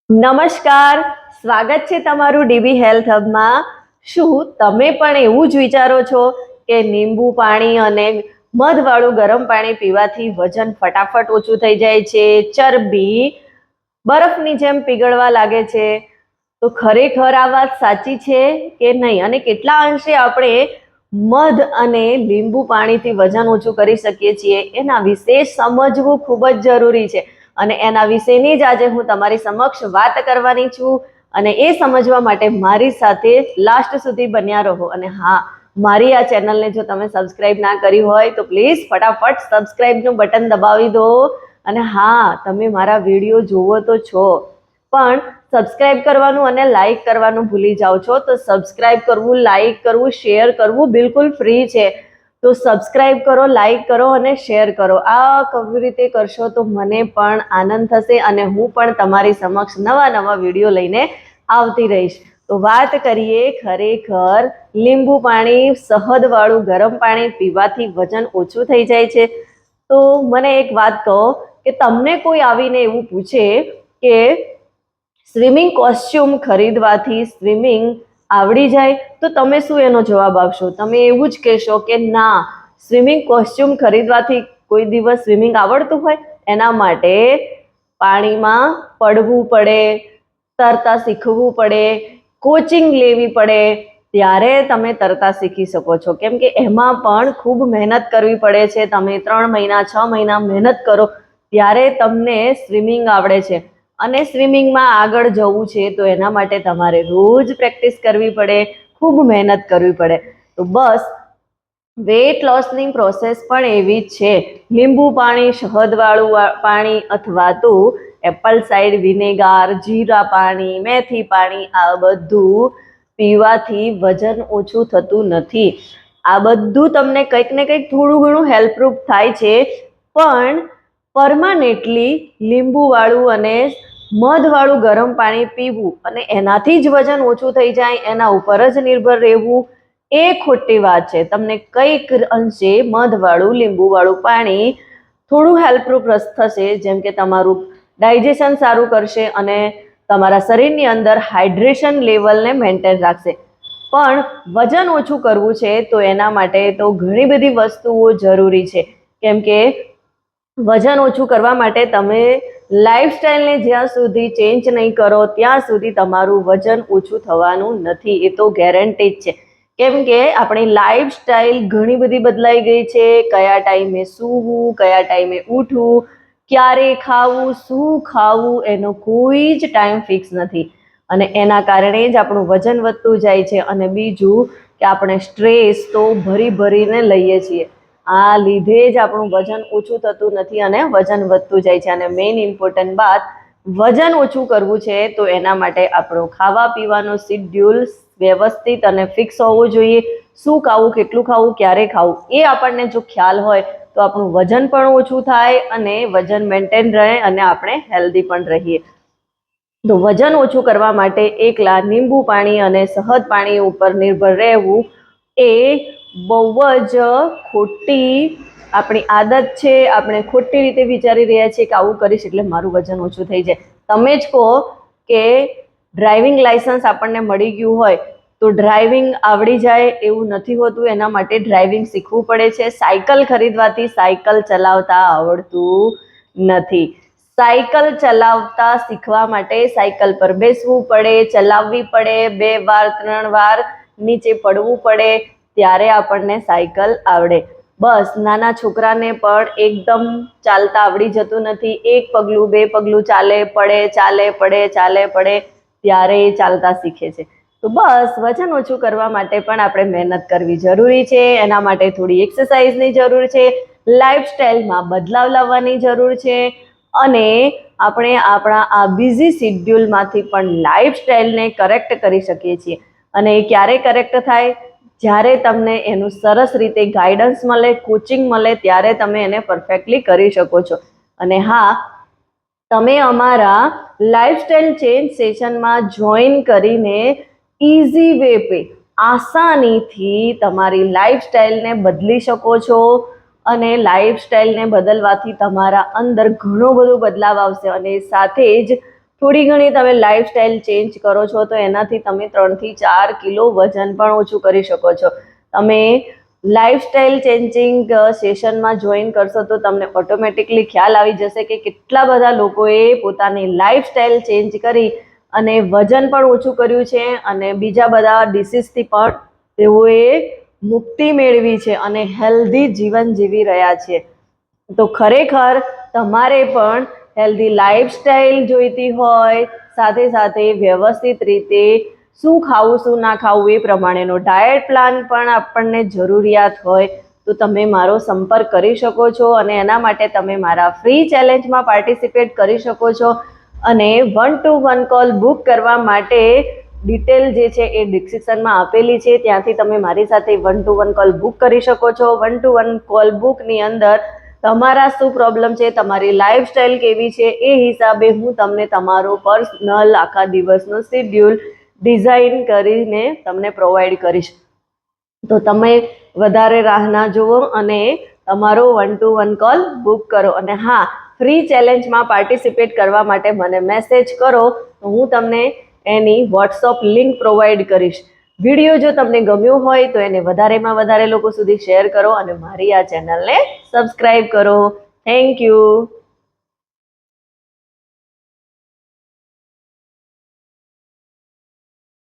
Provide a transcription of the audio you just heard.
નમસ્કાર, સ્વાગત છે તમારું ડીબી હેલ્થ હબમાં। શું તમે પણ એવું જ વિચારો છો કે લીંબુ પાણી અને મધવાળું ગરમ પાણી પીવાથી વજન ફટાફટ ઓછું થઈ જાય છે, ચરબી બરફની જેમ પીગળવા લાગે છે? તો ખરેખર આ વાત સાચી છે કે નહીં? અને કેટલા અંશે આપણે મધ અને લીંબુ પાણીથી વજન ઓછું કરી શકીએ છીએ એના વિશે સમજવું ખૂબ જ જરૂરી છે। અને એના વિશેની જ આજે હું તમારી સમક્ષ વાત કરવાની છું। અને એ સમજવા માટે મારી સાથે લાસ્ટ સુધી બન્યા રહો। અને હા, મારી આ ચેનલને જો તમે સબસ્ક્રાઇબ ના કરી હોય તો પ્લીઝ ફટાફટ સબસ્ક્રાઇબનું બટન દબાવી દો। અને હા, તમે મારા વિડીયો જોવો તો છો, પણ સબસ્ક્રાઇબ કરવાનું અને લાઈક કરવાનું ભૂલી જાઓ છો। તો સબસ્ક્રાઇબ કરવું, લાઈક કરવું, શેર કરવું બિલકુલ ફ્રી છે। તો સબસ્ક્રાઇબ કરો, લાઈક કરો અને શેર કરો। આ કેવી રીતે કરશો તો મને પણ આનંદ થશે અને હું પણ તમારી સમક્ષ નવા વિડીયો લઈને આવતી રહીશ। તો વાત કરીએ ખરેખર લીંબુ પાણી, શહદવાળું ગરમ પાણી પીવાથી વજન ઓછું થઈ જાય છે? તો મને એક વાત કહો કે તમને કોઈ આવીને એવું પૂછે કે સ્વિમિંગ કોસ્ચ્યુમ ખરીદવાથી સ્વિમિંગ આવડી જાય, તો તમે શું એનો જવાબ આપશો? તમે એવું જ કહેશો કે ના, સ્વિમિંગ કોસ્ચ્યુમ ખરીદવાથી કોઈ દિવસ સ્વિમિંગ આવડતું હોય? એના માટે પાણીમાં પડવું પડે, તરતા શીખવું પડે, કોચિંગ લેવી પડે, ત્યારે તમે તરતા શીખી શકો છો। કેમ કે એમાં પણ ખૂબ મહેનત કરવી પડે છે। તમે 3 મહિના 6 મહિના મહેનત કરો ત્યારે તમને સ્વિમિંગ આવડે છે। અને સ્વિમિંગમાં આગળ જવું છે તો એના માટે તમારે રોજ પ્રેક્ટિસ કરવી પડે, ખૂબ મહેનત કરવી પડે। તો બસ વેઇટ લોસની પ્રોસેસ પણ એવી જ છે। લીંબુ પાણી, શહદવાળું પાણી અથવા તો એપલ સાઇડર વિનેગાર, જીરા પાણી, મેથી પાણી, આ બધું પીવાથી વજન ઓછું થતું નથી। આ બધું તમને કંઈક ને કંઈક થોડું ઘણું હેલ્પરૂપ થાય છે, પણ પરમાનેન્ટલી લીંબુવાળું અને મધવાળું ગરમ પાણી પીવું અને એનાથી જ વજન ઓછું થઈ જાય એના ઉપર જ નિર્ભર રહેવું એ ખોટી વાત છે। તમને કંઈક અંશે મધવાળું, લીંબુવાળું પાણી થોડું હેલ્પરૂપ થશે, જેમ કે તમારું ડાયજેશન સારું કરશે અને તમારા શરીરની અંદર હાઇડ્રેશન લેવલને મેન્ટેન રાખશે। પણ વજન ઓછું કરવું છે તો એના માટે તો ઘણી બધી વસ્તુઓ જરૂરી છે। કેમ કે વજન ઓછું કરવા માટે તમે લાઈફસ્ટાઈલને જ્યાં સુધી ચેન્જ નહીં કરો ત્યાં સુધી તમારું વજન ઓછું થવાનું નથી, એ તો ગેરંટી જ છે। કેમ કે આપણી લાઈફસ્ટાઈલ ઘણી બધી બદલાઈ ગઈ છે। કયા ટાઈમે સૂવું, કયા ટાઈમે ઉઠવું, ક્યારે ખાવું, શું ખાવું, એનો કોઈ જ ટાઈમ ફિક્સ નથી। અને એના કારણે જ આપણું વજન વધતું જાય છે। અને બીજું કે આપણે સ્ટ્રેસ તો ભરીને લઈએ છીએ, આ લીધે જ આપણું વજન ઓછું થતું નથી અને વજન વધતું જાય છે। અને મેઇન ઇમ્પોર્ટન્ટ વાત, વજન ઓછું કરવું છે તો એના માટે આપણું ખાવા પીવાનું શિડ્યુલ વ્યવસ્થિત અને ફિક્સ હોવું જોઈએ। શું ખાવું, કેટલું ખાવું, ક્યારે ખાવું, એ આપણને જો ખ્યાલ હોય તો આપણું વજન પણ ઓછું થાય અને વજન મેન્ટેન રહે અને આપણે હેલ્ધી પણ રહીએ। તો વજન ઓછું કરવા માટે એકલા લીંબુ પાણી અને શહદ પાણી ઉપર નિર્ભર રહેવું એ બહુ જ ખોટી આપણી આદત છે। આપણે ખોટી રીતે વિચારી રહ્યા છીએ કે આવું કરીશ એટલે મારું વજન ઓછું થઈ જાય। તમે જ કહો કે ડ્રાઇવિંગ લાયસન્સ આપણને મળી ગયું હોય તો ડ્રાઇવિંગ આવડી જાય એવું નથી હોતું, એના માટે ડ્રાઇવિંગ શીખવું પડે છે। સાયકલ ખરીદવાથી સાયકલ ચલાવતા આવડતું નથી। સાયકલ ચલાવતા શીખવા માટે સાયકલ પર બેસવું પડે, ચલાવવી પડે, 2 વાર 3 વાર નીચે પડવું પડે, ત્યારે આપણને સાયકલ આવડે। બસ નાના છોકરાને પણ એકદમ ચાલતા આવડી જતું નથી। 1 પગલું 2 પગલું ચાલે, પડે, ચાલે, પડે, ચાલે, પડે, ત્યારે એ ચાલતા શીખે છે। તો બસ વજન ઓછું કરવા માટે પણ આપણે મહેનત કરવી જરૂરી છે। એના માટે થોડી એક્સરસાઇઝની જરૂર છે, લાઈફસ્ટાઈલમાં બદલાવ લાવવાની જરૂર છે અને આપણે આપણા આ બિઝી શિડ્યુલમાંથી પણ લાઈફસ્ટાઈલને કરેક્ટ કરી શકીએ છીએ। અને એ ક્યારે કરેક્ટ થાય? જ્યારે તમને એનું સરસ રીતે ગાઈડન્સ મળે, કોચિંગ મળે, ત્યારે તમે એને પરફેક્ટલી કરી શકો છો। અને હા, તમે અમારા લાઈફસ્ટાઈલ ચેન્જ સેશનમાં જોઈન કરીને ઇઝી વે પે આસાનીથી તમારી લાઈફસ્ટાઈલને બદલી શકો છો। અને લાઈફસ્ટાઈલને બદલવાથી તમારા અંદર ઘણો બધો બદલાવ આવશે અને સાથે જ થોડી ઘણી તમે લાઈફસ્ટાઈલ ચેન્જ કરો છો તો એનાથી તમે 3 થી 4 કિલો વજન પણ ઓછું કરી શકો છો. તમે લાઈફસ્ટાઈલ ચેન્જિંગ સેશનમાં જોઈન કરશો તો તમને ઓટોમેટિકલી ખ્યાલ આવી જશે કે કેટલા બધા લોકોએ પોતાની લાઈફસ્ટાઈલ ચેન્જ કરી અને વજન પણ ઓછું કર્યું છે અને બીજા બધા ડિસીઝથી પણ તેઓએ મુક્તિ મેળવી છે અને હેલ્ધી જીવન જીવી રહ્યા છે. તો ખરેખર તમારે પણ હેલ્ધી લાઈફસ્ટાઈલ જોઈતી હોય, સાથે સાથે વ્યવસ્થિત રીતે શું ખાવું શું ના ખાવું એ પ્રમાણેનો ડાયટ પ્લાન પણ આપણને જરૂરિયાત હોય તો તમે મારો સંપર્ક કરી શકો છો અને એના માટે તમે મારા ફ્રી ચેલેન્જમાં પાર્ટિસિપેટ કરી શકો છો. અને 1-to-1 કોલ બુક કરવા માટે ડિટેલ જે છે એ ડિસ્ક્રિપ્શનમાં આપેલી છે, ત્યાંથી તમે મારી સાથે 1-to-1 કોલ બુક કરી શકો છો. 1-to-1 કોલ બુકની અંદર તમારા શું પ્રોબ્લેમ છે, તમારી લાઈફસ્ટાઈલ કેવી છે એ હિસાબે હું તમને તમારો પર્સનલ આખા દિવસનો શેડ્યુલ ડિઝાઇન કરીને તમને પ્રોવાઈડ કરીશ. તો તમે વધારે રાહ ના જુઓ અને તમારો 1-to-1 કોલ બુક કરો. અને હા, ફ્રી ચેલેન્જમાં પાર્ટિસિપેટ કરવા માટે મને મેસેજ કરો તો હું તમને એની વોટ્સઅપ લિંક પ્રોવાઈડ કરીશ. વિડીયો જો તમને ગમ્યો હોય તો એને વધારેમાં વધારે લોકો સુધી શેર કરો અને મારી આ ચેનલને સબસ્ક્રાઈબ કરો. Thank you.